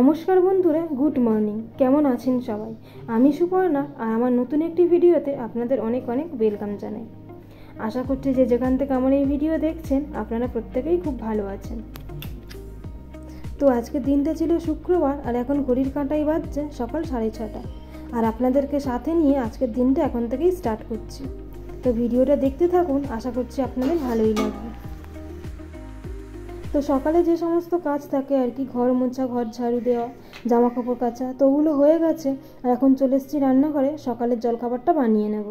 নমস্কার বন্ধুরা, good morning. কেমন আছেন সবাই? আমি সুপর্ণা, আর আমার নতুন একটি ভিডিওতে আপনাদের অনেক অনেক ওয়েলকাম জানাই। আশা করছি যে যেখান থেকে আমার এই ভিডিও দেখছেন আপনারা প্রত্যেকেই খুব ভালো আছেন। তো আজকের দিনটা ছিল শুক্রবার, আর এখন ঘড়ির কাঁটাই বাজছে সকাল 6:30, আর আপনাদেরকে সাথে নিয়ে আজকের দিনটা এখন থেকেই স্টার্ট করছি। তো ভিডিওটা দেখতে থাকুন, আশা করছি আপনাদের ভালোই লাগবে। তো সকালে যে সমস্ত কাজ থাকে আর কি, ঘর মোছা, ঘর ঝাড়ু দেওয়া, জামা কাপড় কাচা, তো ওগুলো হয়ে গেছে। আর এখন চলে এসেছি রান্নাঘরে সকালের জলখাবারটা বানিয়ে নেব।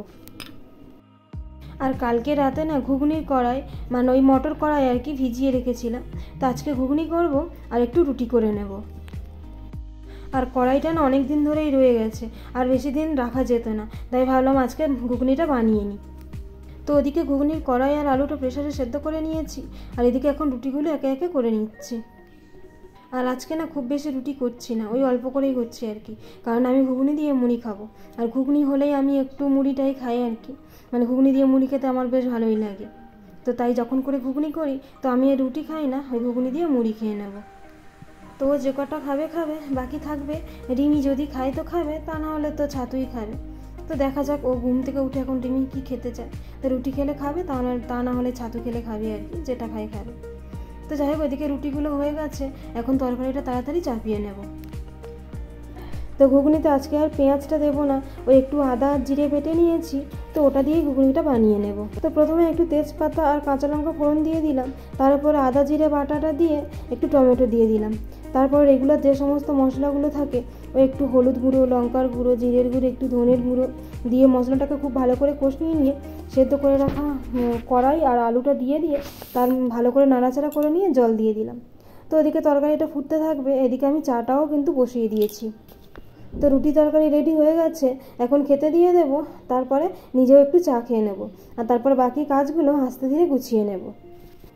আর কালকে রাতে না ঘুগনির কড়াই, মানে ওই মটর কড়াই আর কি ভিজিয়ে রেখেছিলাম। তো আজকে ঘুগনি করব আর একটু রুটি করে নেব। আর কড়াইটা না অনেক দিন ধরেই রয়ে গেছে, আর বেশি দিন রাখা যেত না, তাই ভাবলাম আজকে ঘুগনিটা বানিয়ে নিই। তো ওদিকে ঘুগনির কড়াই আর আলুটা প্রেসারে সেদ্ধ করে নিয়েছি, আর এদিকে এখন রুটিগুলো একে একে করে নিচ্ছি। আর আজকে না খুব বেশি রুটি করছি না, ওই অল্প করেই করছি আর কি, কারণ আমি ঘুগনি দিয়ে মুড়ি খাবো। আর ঘুগনি হলেই আমি একটু মুড়িটাই খাই আর কি, মানে ঘুগনি দিয়ে মুড়ি খেতে আমার বেশ ভালোই লাগে। তো তাই যখন করে ঘুগনি করি, তো আমি আর রুটি খাই না, ওই ঘুগনি দিয়ে মুড়ি খেয়ে নেব। তো যে কটা খাবে খাবে, বাকি থাকবে। রিমি যদি খায় তো খাবে, তা না হলে তো ছাতুই খাবে। তো দেখা যাক ও ঘুম থেকে উঠে এখন রিমি কী খেতে চায়। তো রুটি খেলে খাবে, তা না হলে ছাতু খেলে খাবে আর কি, যেটা খায় খাবে। তো যাই হোক, ওইদিকে রুটিগুলো হয়ে গেছে, এখন তরকারিটা তাড়াতাড়ি চাপিয়ে নেব। তো ঘুগনিতে আজকে আর পেঁয়াজটা দেবো না, ওই একটু আদা জিরে বেটে নিয়েছি, তো ওটা দিয়েই ঘুগনিটা বানিয়ে নেব। তো প্রথমে একটু তেজপাতা আর কাঁচা লঙ্কা ফোড়ন দিয়ে দিলাম, তারপরে আদা জিরে বাটাটা দিয়ে একটু টমেটো দিয়ে দিলাম। তারপর রেগুলার যে সমস্ত মশলাগুলো থাকে, ওই একটু হলুদ গুঁড়ো, লঙ্কার গুঁড়ো, জিরের গুঁড়ো, একটু ধনের গুঁড়ো দিয়ে মশলাটাকে খুব ভালো করে কষিয়ে নিয়ে সেদ্ধ করে রাখা কড়াই আর আলুটা দিয়ে তার ভালো করে নাড়াচাড়া করে নিয়ে জল দিয়ে দিলাম। তো ওদিকে তরকারিটা ফুটতে থাকবে, এদিকে আমি চাটাও কিন্তু বসিয়ে দিয়েছি। তো রুটি তরকারি রেডি হয়ে গেছে, এখন খেতে দিয়ে দেব, তারপরে নিজেও একটু চা খেয়ে নেব, আর তারপর বাকি কাজগুলো আস্তে ধীরে গুছিয়ে নেব।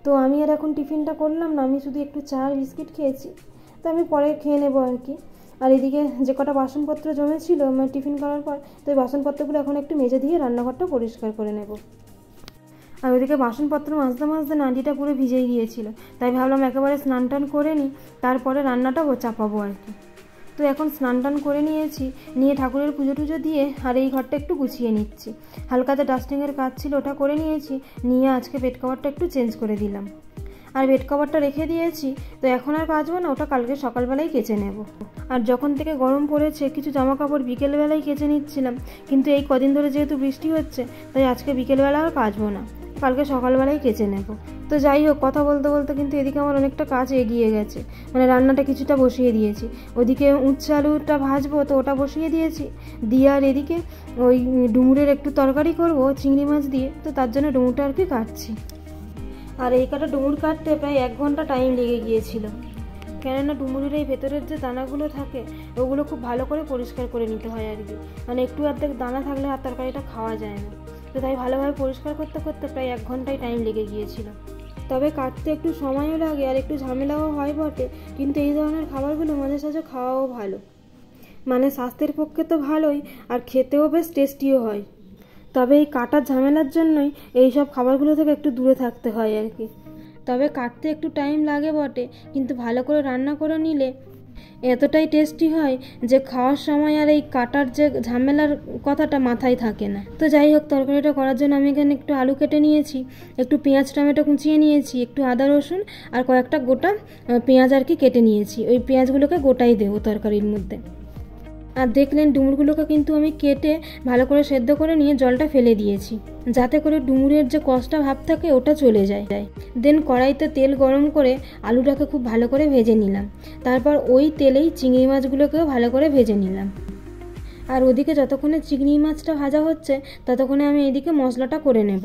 তো আমি আর এখন টিফিনটা করলাম না, আমি শুধু একটু চা আর বিস্কিট খেয়েছি, তো আমি পরে খেয়ে নেবো আর কি। আর এদিকে যে কটা বাসনপত্র জমেছিল আমার টিফিন করার পর, তো এই বাসনপত্রগুলো এখন একটু মেজে দিয়ে রান্নাঘরটা পরিষ্কার করে নেব। আর ওইদিকে বাসনপত্র মাজতে মাজতে নাড়িটা পুরো ভিজেই গিয়েছিল, তাই ভাবলাম একেবারে স্নান টান করে নিই, তারপরে রান্নাটা চাপাবো আর কি। তো এখন স্নান টান করে নিয়েছি, নিয়ে ঠাকুরের পুজো টুজো দিয়ে আর এই ঘরটা একটু গুছিয়ে নিচ্ছি। হালকাতে ডাস্টিংয়ের কাজ ছিল, ওটা করে নিয়েছি, নিয়ে আজকে বেড কভারটা একটু চেঞ্জ করে দিলাম। আর বেড কভারটা রেখে দিয়েছি, তো এখন আর কাচবো না, ওটা কালকে সকালবেলায় কেচে নেব। আর যখন থেকে গরম পড়েছে, কিছু জামা কাপড় বিকেলবেলায় কেচে নিচ্ছিলাম, কিন্তু এই কদিন ধরে যেহেতু বৃষ্টি হচ্ছে, তাই আজকে বিকেলবেলা আর কাচবো না, কালকে সকালবেলায় কেচে নেব। তো যাই হোক, কথা বলতে বলতে কিন্তু এদিকে আমার অনেকটা কাজ এগিয়ে গেছে, মানে রান্নাটা কিছুটা বসিয়ে দিয়েছি। ওদিকে উচ্ছে আলুটা ভাজবো, তো ওটা বসিয়ে দিয়েছি দিয়ে, আর এদিকে ওই ডুমুরের একটু তরকারি করব চিংড়ি মাছ দিয়ে, তো তার জন্য ডুমুরটা আর কি কাটছি। আর এই কাটা ডুমুর কাটতে প্রায় 1 ঘন্টা টাইম লেগে গিয়েছিল, কেননা ডুমুরের এই ভেতরের যে দানাগুলো থাকে ওগুলো খুব ভালো করে পরিষ্কার করে নিতে হয় আর কি, মানে একটু অর্ধেক দানা থাকলে আর তরকারিটা খাওয়া যায় না। তো তাই ভালোভাবে পরিষ্কার করতে করতে প্রায় 1 ঘন্টাই টাইম লেগে গিয়েছিল। তবে কাটতে একটু সময়ও লাগে আর একটু ঝামেলাও হয় বটে, কিন্তু এই ধরনের খাবারগুলো মাঝে সাঝে খাওয়াও ভালো, মানে স্বাস্থ্যের পক্ষে তো ভালোই, আর খেতেও বেশ টেস্টিও হয়। তবে এই কাটার ঝামেলার জন্যই এই সব খাবারগুলো থেকে একটু দূরে থাকতে হয় আর কি। তবে কাটতে একটু টাইম লাগে বটে, কিন্তু ভালো করে রান্না করে নিলে এতটাই টেস্টি হয় যে খাওয়ার সময় আর এই কাটার যে ঝামেলার কথাটা মাথায় থাকে না। তো যাই হোক, তরকারিটা করার জন্য আমি এখানে একটু আলু কেটে নিয়েছি, একটু পেঁয়াজ টমেটো কুচিয়ে নিয়েছি, একটু আদা রসুন আর কয়েকটা গোটা পেঁয়াজ আর কি কেটে নিয়েছি। ওই পেঁয়াজগুলোকে গোটাই দেবো তরকারির মধ্যে। আর দেখলেন ডুমুরগুলোকে কিন্তু আমি কেটে ভালো করে সেদ্ধ করে নিয়ে জলটা ফেলে দিয়েছি, যাতে করে ডুমুরের যে কষটা ভাব থাকে ওটা চলে যায়। দেন কড়াইতে তেল গরম করে আলুটাকে খুব ভালো করে ভেজে নিলাম, তারপর ওই তেলেই চিংড়ি মাছগুলোকেও ভালো করে ভেজে নিলাম। আর ওদিকে যতক্ষণে চিংড়ি মাছটা ভাজা হচ্ছে, ততক্ষণে আমি এদিকে মশলাটা করে নেব,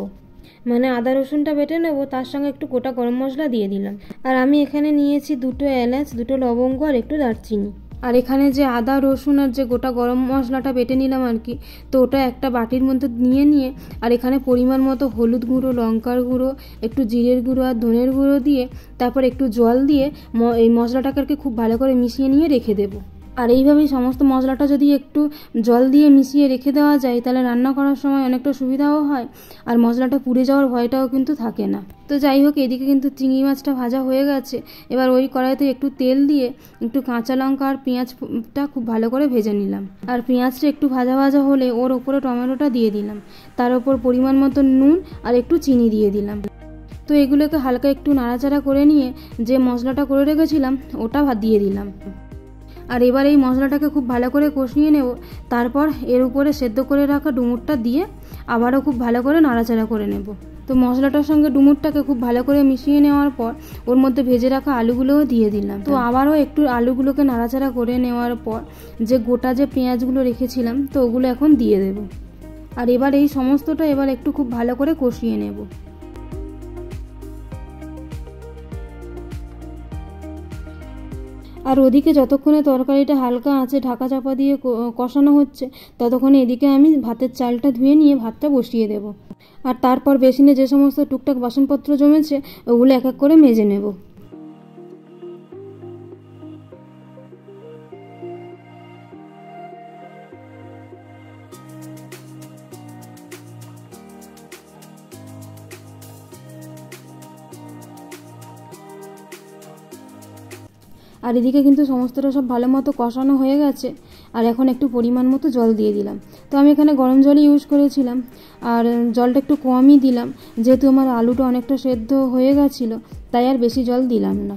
মানে আদা রসুনটা বেটে নেব, তার সঙ্গে একটু গোটা গরম মশলা দিয়ে দিলাম। আর আমি এখানে নিয়েছি 2টো এলাচ, 2টো লবঙ্গ আর একটু দারচিনি। আর এখানে যে আদা রসুন আর যে গোটা গরম মশলাটা বেটে নিলাম আর কি, তো ওটা একটা বাটির মধ্যে নিয়ে আর এখানে পরিমাণ মতো হলুদ গুঁড়ো, লঙ্কার গুঁড়ো, একটু জিরের গুঁড়ো আর ধনের গুঁড়ো দিয়ে, তারপর একটু জল দিয়ে এই মশলাটাকে আর কি খুব ভালো করে মিশিয়ে নিয়ে রেখে দেবো। আর এইভাবেই সমস্ত মশলাটা যদি একটু জল দিয়ে মিশিয়ে রেখে দেওয়া যায় তাহলে রান্না করার সময় অনেকটা সুবিধাও হয়, আর মশলাটা পুড়ে যাওয়ার ভয়টাও কিন্তু থাকে না। তো যাই হোক, এদিকে কিন্তু চিংড়ি মাছটা ভাজা হয়ে গেছে। এবার ওই কড়াইতে একটু তেল দিয়ে একটু কাঁচা লঙ্কা আর পেঁয়াজটা খুব ভালো করে ভেজে নিলাম। আর পেঁয়াজটা একটু ভাজা ভাজা হলে ওর ওপরে টমেটোটা দিয়ে দিলাম, তার ওপর পরিমাণ মতো নুন আর একটু চিনি দিয়ে দিলাম। তো এগুলোকে হালকা একটু নাড়াচাড়া করে নিয়ে যে মশলাটা করে রেখেছিলাম ওটা দিয়ে দিলাম। আর এবার এই মশলাটাকে খুব ভালো করে কষিয়ে নেব। তারপর এর উপরে সেদ্ধ করে রাখা ডুমুরটা দিয়ে আবারও খুব ভালো করে নাড়াচাড়া করে নেব। তো মশলাটার সঙ্গে ডুমুরটাকে খুব ভালো করে মিশিয়ে নেওয়ার পর ওর মধ্যে ভেজে রাখা আলুগুলোও দিয়ে দিলাম। তো আবারও একটু আলুগুলোকে নাড়াচাড়া করে নেওয়ার পর যে গোটা যে পেঁয়াজগুলো রেখেছিলাম তো ওগুলো এখন দিয়ে দেব। আর এবার এই সমস্তটা এবার একটু খুব ভালো করে কষিয়ে নেব। আর ওদিকে যতক্ষণে তরকারিটা হালকা আঁচে ঢাকা চাপা দিয়ে কষানো হচ্ছে ততক্ষণে এদিকে আমি ভাতের চালটা ধুয়ে নিয়ে ভাতটা বসিয়ে দেব। আর তারপর বেসিনে যে সমস্ত টুকটাক বাসনপত্র জমেছে ওগুলো এক এক করে মেজে নেব। আর এদিকে কিন্তু সমস্তটা সব ভালো মতো কষানো হয়ে গেছে। আর এখন একটু পরিমাণ মতো জল দিয়ে দিলাম। তো আমি এখানে গরম জলই ইউজ করেছিলাম, আর জলটা একটু কমই দিলাম যেহেতু আমার আলুটা অনেকটা সেদ্ধ হয়ে গেছিলো, তাই আর বেশি জল দিলাম না।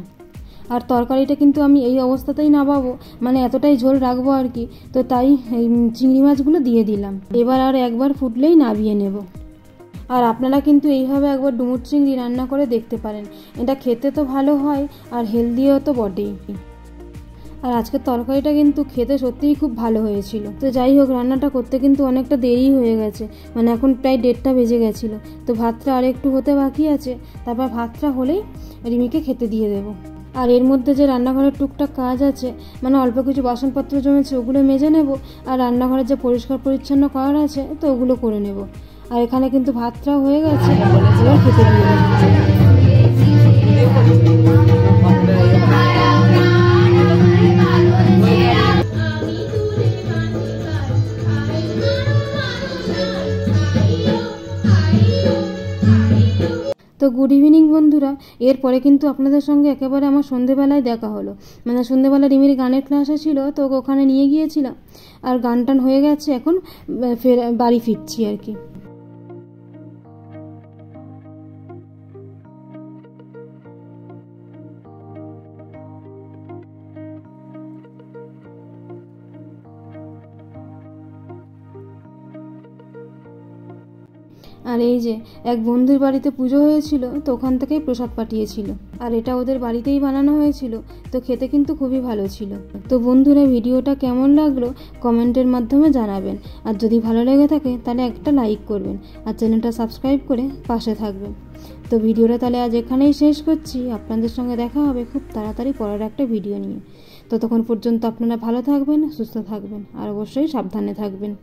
আর তরকারিটা কিন্তু আমি এই অবস্থাতেই নামাবো, মানে এতটাই ঝোল রাখবো আর কি, তো তাই এই চিংড়ি মাছগুলো দিয়ে দিলাম। এবার আর একবার ফুটলেই নামিয়ে নেব। আর আপনারা কিন্তু এইভাবে একবার ডুমুর চিংড়ি রান্না করে দেখতে পারেন, এটা খেতে তো ভালো হয় আর হেলদিও তো বটেই। আর আজকের তরকারিটা কিন্তু খেতে সত্যিই খুব ভালো হয়েছিল। তো যাই হোক, রান্নাটা করতে কিন্তু অনেকটা দেরি হয়ে গেছে, মানে এখন প্রায় 1:30 বেজে গেছিলো। তো ভাতটা আর একটু হতে বাকি আছে, তারপর ভাতটা হলেই রিমিকে খেতে দিয়ে দেবো। আর এর মধ্যে যে রান্নাঘরের টুকটাক কাজ আছে, মানে অল্প কিছু বাসনপত্র জমেছে ওগুলো মেজে নেব, আর রান্নাঘরের যে পরিষ্কার পরিচ্ছন্ন করার আছে তো ওগুলো করে নেব। আর এখানে কিন্তু ভাতটাও হয়ে গেছে, এবার খেতে দিয়ে দেবো। তো গুড ইভিনিং বন্ধুরা, এরপরে কিন্তু আপনাদের সঙ্গে একেবারে আমার সন্ধেবেলায় দেখা হলো। মানে সন্ধেবেলা রিমির গানের ক্লাসে ছিল, তো ওখানে নিয়ে গিয়েছিলাম। আর গান টান হয়ে গেছে, এখন বাড়ি ফিরছি আর কি। আর এই যে এক বন্ধুর বাড়িতে পুজো হয়েছিল, তো ওখান থেকেই প্রসাদ পাঠিয়েছিল, আর এটা ওদের বাড়িতেই বানানো হয়েছিল। তো খেতে কিন্তু খুবই ভালো ছিল। তো বন্ধুরা, ভিডিওটা কেমন লাগলো কমেন্টের মাধ্যমে জানাবেন, আর যদি ভালো লেগে থাকে তাহলে একটা লাইক করবেন, আর চ্যানেলটা সাবস্ক্রাইব করে পাশে থাকবেন। তো ভিডিওটা তাহলে আজ এখানেই শেষ করছি। আপনাদের সঙ্গে দেখা হবে খুব তাড়াতাড়ি পরের একটা ভিডিও নিয়ে। ততক্ষণ পর্যন্ত আপনারা ভালো থাকবেন, সুস্থ থাকবেন, আর অবশ্যই সাবধানে থাকবেন।